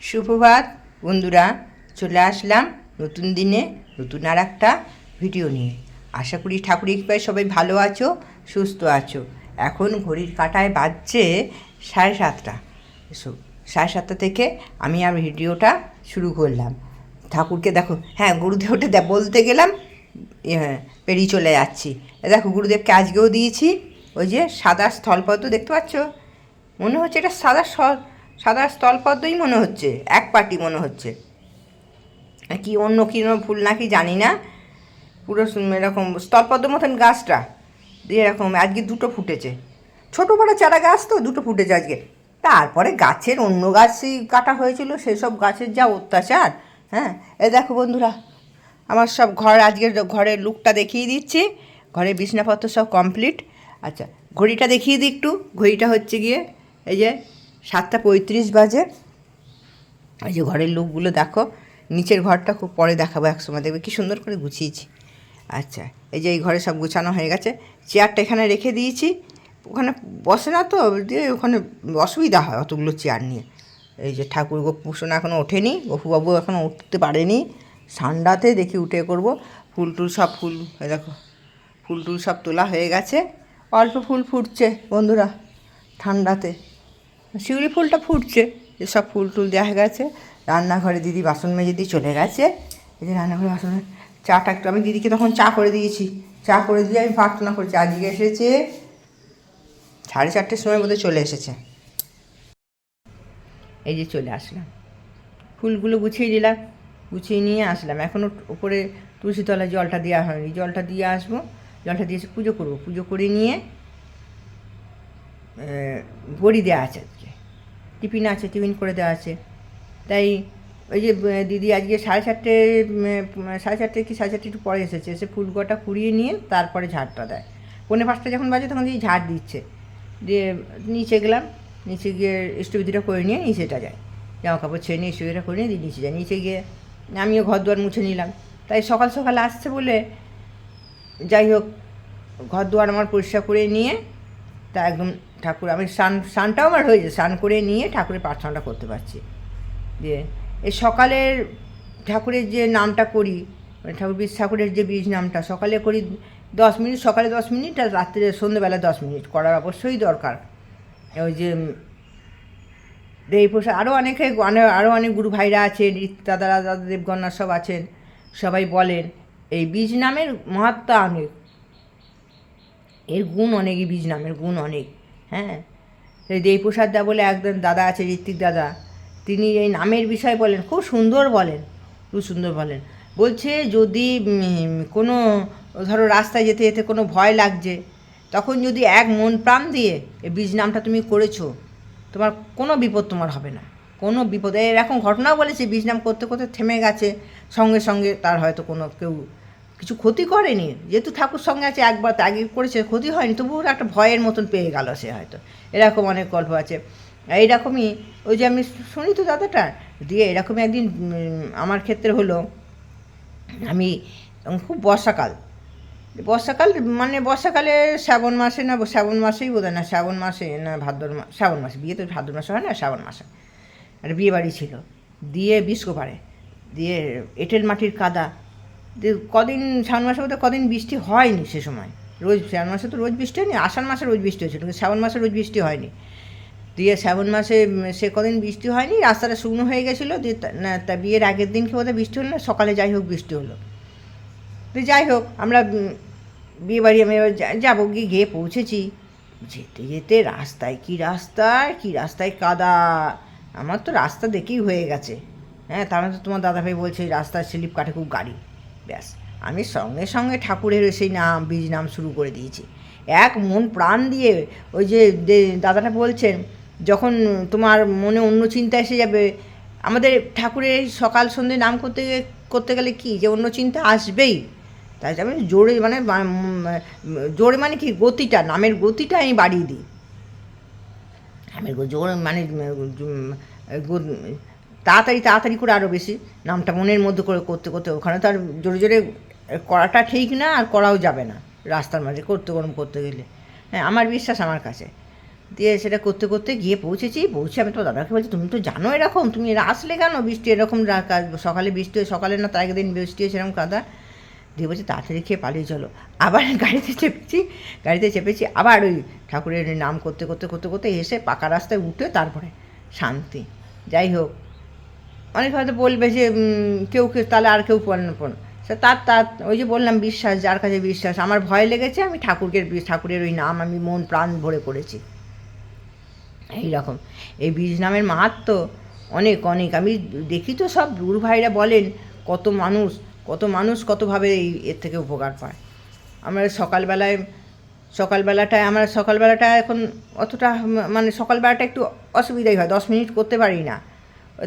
সুপ্রভাত বন্ধুরা, চলে আসলাম নতুন দিনে নতুন আর একটা ভিডিও নিয়ে। আশা করি ঠাকুরের কৃপায় সবাই ভালো আছো, সুস্থ আছো। এখন ঘড়ির কাঁটায় বাজছে 7:30। 7:30 থেকে আমি আর ভিডিওটা শুরু করলাম। ঠাকুরকে দেখো, হ্যাঁ গুরুদেবটা বলতে গেলাম, পেরিয়ে চলে যাচ্ছি। দেখো গুরুদেবকে আজকেও দিয়েছি ওই যে সাদা স্থলপদ্ম, দেখতে পাচ্ছ? মনে হচ্ছে এটা সাদা স্থলপদ্মই মনে হচ্ছে, এক পাটি মনে হচ্ছে, কি অন্য কোনো ফুল নাকি জানি না। পুরো এরকম স্থলপদ্ম মতন গাছটা দিয়ে এরকম আজকে দুটো ফুটেছে, ছোটো বড়ো চারা গাছ তো, দুটো ফুটেছে আজকে। তারপরে গাছের অন্য গাছই কাটা হয়েছিল, সেসব গাছের যা অত্যাচার। হ্যাঁ, এ দেখো বন্ধুরা, আমার সব আজকের ঘরের লুকটা দেখিয়ে দিচ্ছি। ঘরের বিছনাপত্র সব কমপ্লিট। আচ্ছা, ঘড়িটা দেখিয়ে দিই একটু। ঘড়িটা হচ্ছে গিয়ে এই যে 7:35 বাজে। এই যে ঘরের লুকগুলো দেখো। নিচের ঘরটা খুব পরে দেখাবো, একসময় দেখবে কী সুন্দর করে গুছিয়েছি। আচ্ছা, এই যে এই ঘরে সব গুছানো হয়ে গেছে। চেয়ারটা এখানে রেখে দিয়েছি, ওখানে বসে না তো, দিয়ে ওখানে অসুবিধা হয় অতগুলো চেয়ার নিয়ে। এই যে ঠাকুর গোপুষণ এখনও ওঠেনি, গপুবাবু এখনও উঠতে পারেনি। ঠান্ডাতে দেখি উঠে করব। ফুল দেখো ফুল সব তোলা হয়ে গেছে। অল্প ফুল ফুটছে বন্ধুরা ঠান্ডাতে, শিউলি ফুলটা ফুটছে। এসব ফুল দেওয়া হয়ে গেছে। রান্নাঘরে দিদি বাসন মেজে দিয়ে চলে গেছে। এই যে রান্নাঘরে বাসন, চাটা একটু আমি দিদিকে তখন চা করে দিয়েছি। চা করে দিয়ে আমি প্রার্থনা করেছি। আজকে এসেছে 4:30 সময় বোধহয় চলে এসেছে। এই যে চলে আসলাম, ফুলগুলো গুছিয়ে দিলাম, গুছিয়ে নিয়ে আসলাম। এখনও উপরে তুলসীতলায় জলটা দেওয়া হয়নি, জলটা দিয়ে আসবো। জলটা দিয়ে এসে পুজো করবো। পুজো করে নিয়ে বড়ি দেওয়া আছে আজকে, টিফিন আছে, টিফিন করে দেওয়া আছে। তাই ওই যে দিদি আজকে 4:30 কি 4:30 একটু পরে এসেছে। এসে ফুল কটা কুড়িয়ে নিয়ে তারপরে ঝাড়টা দেয়। 4:45 যখন বাজে তখন দিয়ে ঝাড় দিচ্ছে। দিয়ে নিচে গেলাম, নিচে গিয়ে ইষ্টবিধিটা করে নিয়ে নিচেটা যায়, জামা কাপড় ছেড়ে নিয়ে ইষ্টবিধিটা করে নিয়ে নিচে যায়। নিচে গিয়ে আমিও ঘর দুয়ার মুছে নিলাম। তাই সকাল সকাল আসছে বলে, যাই হোক, ঘর দুয়ার আমার পরিষ্কার করে নিয়ে তা একদম ঠাকুর, আমি স্নানটাও আমার হয়েছে, স্নান করে নিয়ে ঠাকুরের প্রার্থনাটা করতে পারছি। দিয়ে এই সকালের ঠাকুরের যে নামটা করি, ঠাকুরের যে বীজ নামটা সকালে করি 10 মিনিট, সকালে 10 মিনিট, আর রাত্রে সন্ধ্যেবেলা 10 মিনিট করার অবশ্যই দরকার। ওই যে দেবপ্রসাদ আরও অনেক গুরু ভাইরা আছেন, দাদারা দেবগণা সব আছেন, সবাই বলেন এই বীজ নামের মহাত্মা অনেক, এর গুণ অনেক, এই বীজ নামের গুণ অনেক। হ্যাঁ, এই দেবপ্রসাদ দা বলে একজন দাদা আছে, ঋত্বিক দাদা, তিনি এই নামের বিষয় বলেন, খুব সুন্দর বলেন। বলছে যদি কোনো ধরো রাস্তায় যেতে যেতে কোনো ভয় লাগছে, তখন যদি এক মন প্রাণ দিয়ে এই বীজ নামটা তুমি করেছো, তোমার কোনো বিপদ তোমার হবে না, কোনো বিপদ। এরকম ঘটনাও বলেছে, বীজ নাম করতে করতে থেমে গেছে, সঙ্গে সঙ্গে তার হয়তো কেউ কিছু ক্ষতি করেনি, যেহেতু ঠাকুর সঙ্গে আছে, একবার আগে করেছে, ক্ষতি হয়নি, তবুও একটা ভয়ের মতন পেয়ে গেল সে হয়তো। এরকম অনেক গল্প আছে। এইরকমই ওই যে আমি শুনি তো দাদাটা দিয়ে, এরকমই একদিন আমার ক্ষেত্রে হলো। আমি খুব বর্ষাকাল মানে বর্ষাকালে শ্রাবণ মাসেই বোধ হয়, না শ্রাবণ মাসে না শ্রাবণ মাসে, বিয়ে তো ভাদ্র মাসে হয় না, শ্রাবণ মাসে একটা বিয়ে বাড়ি ছিল। দিয়ে বিস্কোপাড়ে, দিয়ে এঁটেল মাটির কাদা দিয়ে কদিন, শ্রাবণ মাসে বোধহয় কদিন বৃষ্টি হয়নি সে সময়। শ্রাবণ মাসে তো রোজ বৃষ্টি হয়নি, আষাঢ় মাসে রোজ বৃষ্টি হয়েছিল, কিন্তু শ্রাবণ মাসে রোজ বৃষ্টি হয়নি। দিয়ে শ্রাবণ মাসে সে কদিন বৃষ্টি হয়নি, রাস্তাটা শুকনো হয়ে গেছিলো। দিয়ে তা বিয়ের আগের দিনকে বোধহয় বৃষ্টি হলো না, সকালে যাই হোক বৃষ্টি হলো। তো যাই হোক, আমরা বিয়ে বাড়ি আমি যাবো, গিয়ে পৌঁছেছি। যেতে যেতে রাস্তায় কাদা, আমার তো রাস্তা দেখেই হয়ে গেছে। হ্যাঁ, তার মধ্যে তোমার দাদাভাই বলছে রাস্তায় স্লিপ কাটে খুব গাড়ি। ব্যাস, আমি সঙ্গে সঙ্গে ঠাকুরের সেই বীজ নাম শুরু করে দিয়েছি, এক মন প্রাণ দিয়ে। ওই যে দাদাটা বলছেন, যখন তোমার মনে অন্য চিন্তা এসে যাবে, আমাদের ঠাকুরের সকাল সন্ধ্যে নাম করতে গেলে কি যে অন্য চিন্তা আসবেই। তাই আমি জোরে মানে কি গতিটা, নামের গতিটা আমি বাড়িয়ে দিই। নামের জোর মানে তাড়াতাড়ি করে আরও বেশি নামটা মনের মধ্যে করে করতে ওখানে তো আর জোরে জোরে করাটা ঠিক না, আর করাও যাবে না রাস্তার মাঝে করতে গেলে। হ্যাঁ, আমার বিশ্বাস আমার কাছে। দিয়ে সেটা করতে করতে গিয়ে পৌঁছে আমি তো দাদাকে বলছি, তুমি তো জানো এরকম, তুমি এরা আসলে কেন, বৃষ্টি এরকম সকালে বৃষ্টি হয়, সকালে না তার একদিন বৃষ্টি হয় সেরকম কাদা। দিয়ে বলছি তাড়াতাড়ি খেয়ে পালিয়ে চলো। আবার গাড়িতে চেপেছি আবার ওই ঠাকুরের নাম করতে করতে করতে করতে এসে পাকা রাস্তায় উঠে তারপরে শান্তি। যাই হোক, অনেক হয়তো বলবে যে কেউ তাহলে আর কেউ সে তার ওই যে বললাম বিশ্বাস, যার কাছে বিশ্বাস। আমার ভয় লেগেছে, আমি ঠাকুরের ওই নাম আমি মন প্রাণ ভরে করেছি। এই রকম এই বীজ নামের মাহাত্ম্য অনেক অনেক। আমি দেখি তো সব গুরু ভাইরা বলেন কত মানুষ কতভাবে এর থেকে উপকার পায়। আমরা সকালবেলাটা এখন অতটা মানে সকালবেলাটা একটু অসুবিধাই হয়, 10 মিনিট করতে পারি না।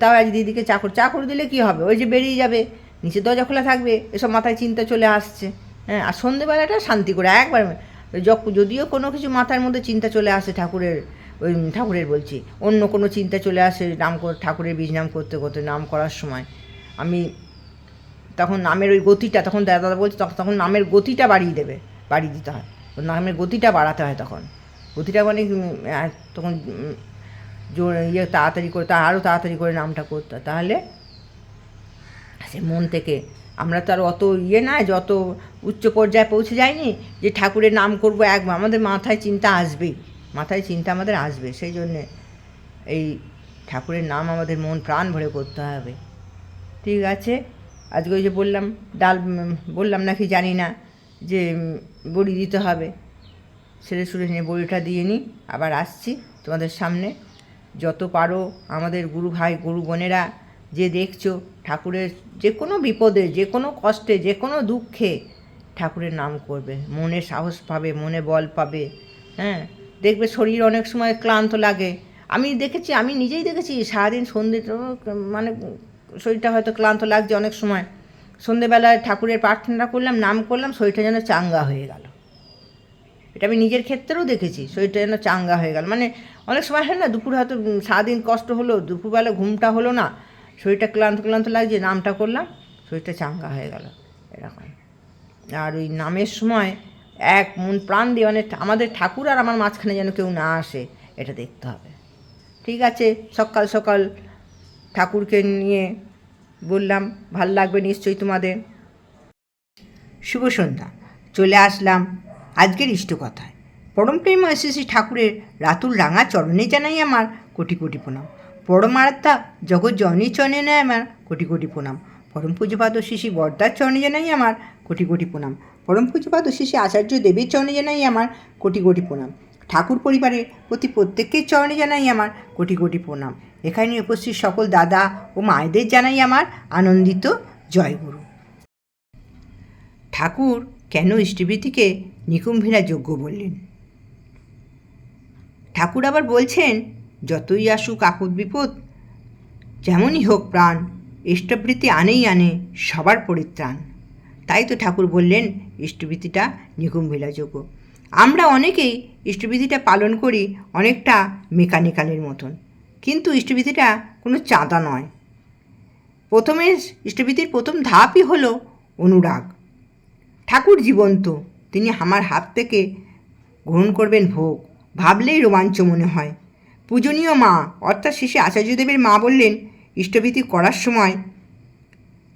তাও আজ দিদিকে চাকর দিলে কী হবে, ওই যে বেরিয়ে যাবে, নিচে দরজা খোলা থাকবে, এসব মাথায় চিন্তা চলে আসছে। হ্যাঁ, আর সন্ধেবেলাটা শান্তি করে একবার যদিও কোনো কিছু মাথার মধ্যে চিন্তা চলে আসে ঠাকুরের বলছি, অন্য কোনো চিন্তা চলে আসে ঠাকুরের বীজ নাম করতে করতে নাম করার সময়, আমি তখন নামের ওই গতিটা, তখন দাদা বলছে তখন নামের গতিটা বাড়িয়ে দিতে হয়, নামের গতিটা বাড়াতে হয়। তখন গতিটা মানে তখন তাড়াতাড়ি করে আরও তাড়াতাড়ি করে নামটা করতে হয়, তাহলে সে মন থেকে। আমরা তো আর অত না, যত উচ্চ পর্যায়ে পৌঁছে যায়নি যে ঠাকুরের নাম করবো একবার, আমাদের মাথায় চিন্তা আমাদের আসবে। সেই জন্যে এই ঠাকুরের নাম আমাদের মন প্রাণ ভরে করতে হবে। ঠিক আছে, আজকে ওই যে বললাম নাকি জানি না, যে বড়ি দিতে হবে, সুরে নিয়ে বড়িটা দিয়ে নিই, আবার আসছি তোমাদের সামনে। যত পারো আমাদের গুরু ভাই গুরু বোনেরা যে দেখছো, ঠাকুরের যে কোনো বিপদে, যে কোনো কষ্টে, যে কোনো দুঃখে ঠাকুরের নাম করবে, মনে সাহস পাবে, মনে বল পাবে। হ্যাঁ, দেখবে শরীর অনেক সময় ক্লান্ত লাগে। আমি নিজেই দেখেছি সারাদিন সন্ধ্যে মানে শরীরটা হয়তো ক্লান্ত লাগছে অনেক সময়, সন্ধ্যেবেলায় ঠাকুরের প্রার্থনা করলাম, নাম করলাম, শরীরটা যেন চাঙ্গা হয়ে গেল। এটা আমি নিজের ক্ষেত্রেও দেখেছি, শরীরটা যেন চাঙ্গা হয়ে গেল। মানে অনেক সময় হয় না, দুপুর হয়তো সারাদিন কষ্ট হলো, দুপুরবেলা ঘুমটা হলো না, শরীরটা ক্লান্ত লাগছে, নামটা করলাম, শরীরটা চাঙ্গা হয়ে গেল এরকম। আর ওই নামের সময় এক মন প্রাণ দিয়ে আমাদের ঠাকুর আর আমার মাঝখানে যেন কেউ না আসে, এটা দেখতে হবে। ঠিক আছে, সকাল সকাল ঠাকুরকে নিয়ে বললাম, ভাল লাগবে নিশ্চয়ই তোমাদের। শুভ সন্ধ্যা, চলে আসলাম আজকের ইষ্টকথায়। পরমপ্রেমা শ্রী ঠাকুরের রাতুল রাঙা চরণে জানাই আমার কোটি কোটি প্রণাম। পরমারাধ্যা জগৎ জননীর চরণে নেয় আমার কোটি কোটি প্রণাম। পরম পূজ্যপাদ শ্রী বরদার চরণে জানাই আমার কোটি কোটি প্রণাম। পরম পূজ্যপাদ শ্রী আচার্য দেবের চরণে জানাই আমার কোটি কোটি প্রণাম। ঠাকুর পরিবারের প্রতি প্রত্যেকের চরণে জানাই আমার কোটি কোটি প্রণাম। এখানে উপস্থিত সকল দাদা ও মায়েদের জানাই আমার আনন্দিত জয়গুরু। ঠাকুর কেন ইষ্টভৃতিকে নিকুম্ভীরা যজ্ঞ বললেন? ঠাকুর আবার বলছেন, যতই আসুক আপদ বিপদ, যেমনই হোক প্রাণ, ইষ্টভৃতি আনে সবার পরিত্রাণ। তাই তো ঠাকুর বললেন ইষ্টভৃতিটা নিকুম্ভীরা যজ্ঞ। আমরা অনেকেই ইষ্টভৃতিটা পালন করি অনেকটা মেকানিক্যালের মতন, কিন্তু ইষ্টভৃতিটা কোনো চাঁদা নয়। ইষ্টভৃতির প্রথম ধাপই হলো অনুরাগ। ঠাকুর জীবন্ত, তিনি আমার হাত থেকে গ্রহণ করবেন ভোগ, ভাবলেই রোমাঞ্চ মনে হয়। পূজনীয় মা অর্থাৎ শ্রী আচার্যদেবের মা বললেন, ইষ্টভৃতি করার সময়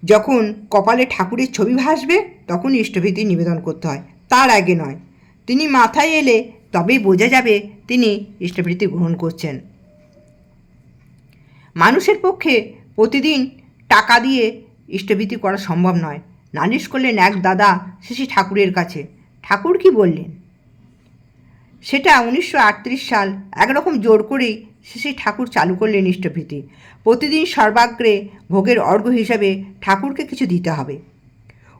যখন কপালে ঠাকুরের ছবি ভাসবে তখন ইষ্টভৃতি নিবেদন করতে হয়, তার আগে নয়। তিনি মাথায় এলে তবেই বোঝা যাবে তিনি ইষ্টভৃতি গ্রহণ করছেন। মানুষের পক্ষে প্রতিদিন টাকা দিয়ে ইষ্টভৃতি করা সম্ভব নয়। নালিশ করলেন এক দাদা শ্রী ঠাকুরের কাছে। ঠাকুর কি বললেন? সেটা 1938 সাল একরকম জোর করেই শ্রী ঠাকুর চালু করলেন ইষ্টভৃতি। প্রতিদিন সর্বাগ্রে ভোগের অর্ঘ্য হিসাবে ঠাকুরকে কিছু দিতে হবে।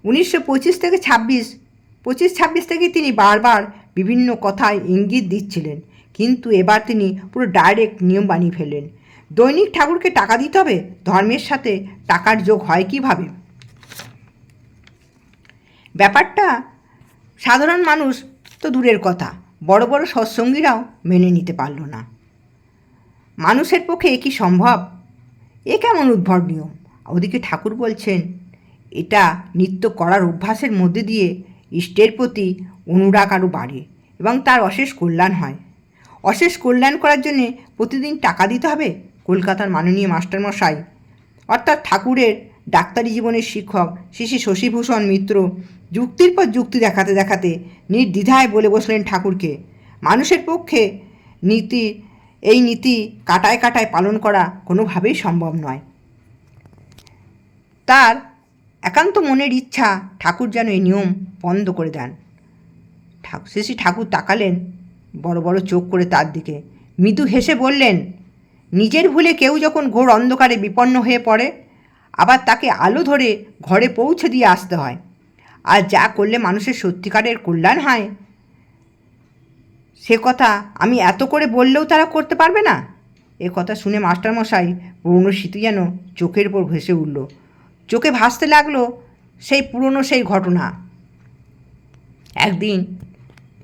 1925 থেকে 26 থেকে তিনি বারবার বিভিন্ন কথায় ইঙ্গিত দিচ্ছিলেন, কিন্তু এবার তিনি পুরো ডাইরেক্ট নিয়ম বানিয়ে ফেললেন। দৈনিক ঠাকুরকে টাকা দিতে হবে। ধর্মের সাথে টাকার যোগ হয় কিভাবে? ব্যাপারটা সাধারণ মানুষ তো দূরের কথা, বড় বড় সৎসঙ্গীরাও মেনে নিতে পারল না। মানুষের পক্ষে এ কি সম্ভব? এ কেমন উদ্ভট নিয়ম? ওদিকে ঠাকুর বলছেন এটা নিত্য করার অভ্যাসের মধ্যে দিয়ে ইষ্টের প্রতি অনুরাগ আরও বাড়ে এবং তার অশেষ কল্যাণ হয়। অশেষ কল্যাণ করার জন্যে প্রতিদিন টাকা দিতে হবে? কলকাতার মাননীয় মাস্টারমশাই অর্থাৎ ঠাকুরের ডাক্তারি জীবনের শিক্ষক শ্রী শ্রী শশীভূষণ মিত্র যুক্তির পর যুক্তি দেখাতে দেখাতে নির্দ্বিধায় বলে বসলেন ঠাকুরকে, মানুষের পক্ষে এই নীতি কাটায় কাটায় পালন করা কোনোভাবেই সম্ভব নয়। তার একান্ত মনের ইচ্ছা ঠাকুর যেন এই নিয়ম বন্ধ করে দেন। শ্রী শ্রী ঠাকুর তাকালেন বড় বড় চোখ করে তার দিকে, মৃদু হেসে বললেন, নিজের ভুলে কেউ যখন ঘোর অন্ধকারে বিপন্ন হয়ে পড়ে, আবার তাকে আলো ধরে ঘরে পৌঁছে দিয়ে আসতে হয়। আর যা করলে মানুষের সত্যিকারের কল্যাণ হয়, সে কথা আমি এত করে বললেও তারা করতে পারবে না। এ কথা শুনে মাস্টারমশাই পুরনো স্মৃতি যেন চোখের উপর ভেসে উঠল। চোখে ভাসতে লাগলো সেই পুরনো সেই ঘটনা। একদিন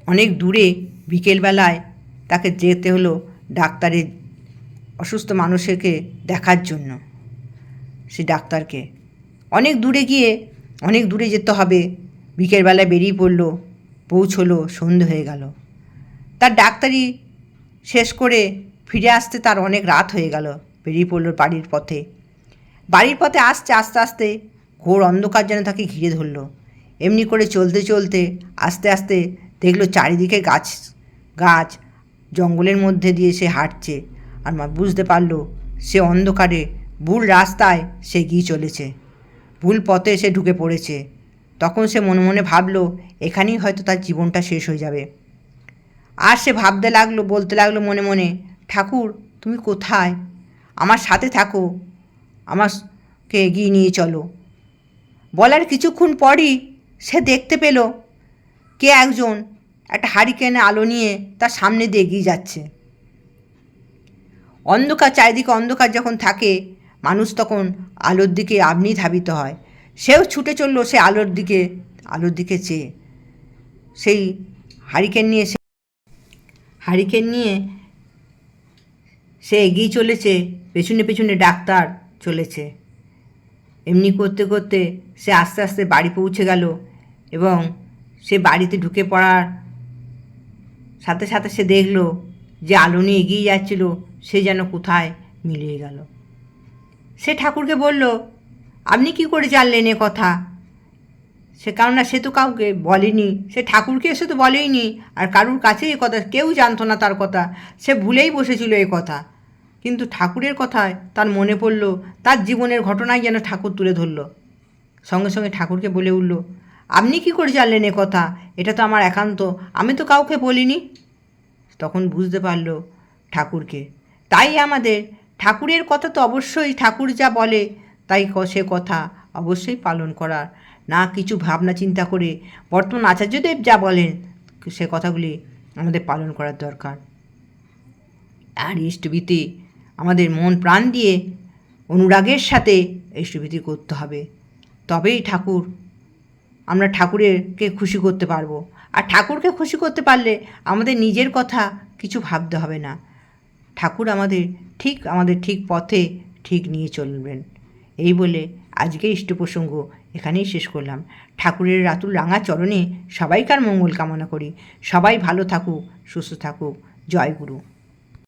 অনেক দূরে বিকেলবেলায় তাকে যেতে হলো ডাক্তারের অসুস্থ মানুষকে দেখার জন্য। সে ডাক্তারকে অনেক দূরে যেতে হবে। বিকেলবেলায় বেরিয়ে পড়লো, পৌঁছলো, সন্ধে হয়ে গেল। তার ডাক্তারি শেষ করে ফিরে আসতে তার অনেক রাত হয়ে গেল। বেরিয়ে পড়লো বাড়ির পথে আস্তে আস্তে ঘোর অন্ধকার যেন তাকে ঘিরে ধরল। এমনি করে চলতে চলতে আস্তে আস্তে দেখলো চারিদিকে গাছ জঙ্গলের মধ্যে দিয়ে সে হাঁটছে। আর বুঝতে পারলো সে অন্ধকারে ভুল রাস্তায় সে গিয়ে চলেছে, ভুল পথে সে ঢুকে পড়েছে। তখন সে মনে মনে ভাবলো এখানেই হয়তো তার জীবনটা শেষ হয়ে যাবে। আর সে ভাবতে লাগলো, বলতে লাগলো মনে মনে, ঠাকুর তুমি কোথায়? আমার সাথে থাকো, আমাকে এগিয়ে নিয়ে চলো। বলার কিছুক্ষণ পরই সে দেখতে পেল কে একজন একটা হারিকেনে আলো নিয়ে তার সামনে দিয়ে এগিয়ে যাচ্ছে। চারিদিকে অন্ধকার যখন থাকে, মানুষ তখন আলোর দিকে আপনি ধাবিত হয়। সেও ছুটে চলল সে আলোর দিকে চেয়ে। সেই হারিকেন নিয়ে সে এগিয়ে চলেছে, পেছনে পেছনে ডাক্তার চলেছে। এমনি করতে করতে সে আস্তে আস্তে বাড়ি পৌঁছে গেল এবং সে বাড়িতে ঢুকে পড়ার সাথে সাথে সে দেখল যে আলো নিয়ে এগিয়ে যাচ্ছিল সে যেন কোথায় মিলিয়ে গেল। সে ঠাকুরকে বলল, আপনি কি করে জানলেন এ কথা? কেননা সে তো কাউকে বলেনি, সে ঠাকুরকে এসে তো বলেইনি, আর কারুর কাছে এ কথা কেউ জানতো না তার কথা। সে ভুলেই বসেছিল এ কথা, কিন্তু ঠাকুরের কথায় তার মনে পড়ল, তার জীবনের ঘটনাই যেন ঠাকুর তুলে ধরল। সঙ্গে সঙ্গে ঠাকুরকে বলে উঠল, আপনি কি করে জানলেন এ কথা? এটা তো আমার একান্ত, আমি তো কাউকে বলিনি। তখন বুঝতে পারল ঠাকুরকে। তাই আমাদের ঠাকুরের কথা তো অবশ্যই ঠাকুর যা বলে তাই সে কথা অবশ্যই পালন করার, না কিছু ভাবনা চিন্তা করে বর্তমান আচার্যদেব যা বলেন সে কথাগুলি আমাদের পালন করার দরকার। আর ইষ্টভীতি আমাদের মন প্রাণ দিয়ে অনুরাগের সাথে ইষ্টভীতি করতে হবে, তবেই আমরা ঠাকুরকে খুশি করতে পারবো। আর ঠাকুরকে খুশি করতে পারলে আমাদের নিজের কথা কিছু ভাবতে হবে না। ঠাকুর আমাদের ঠিক পথে ঠিক নিয়ে চলবেন। এই বলে আজকে ইষ্ট প্রসঙ্গ এখানেই শেষ করলাম। ঠাকুরের রাতুল রাঙা চরণে সবাইকার মঙ্গল কামনা করি। সবাই ভালো থাকুক, সুস্থ থাকুক। জয় গুরু।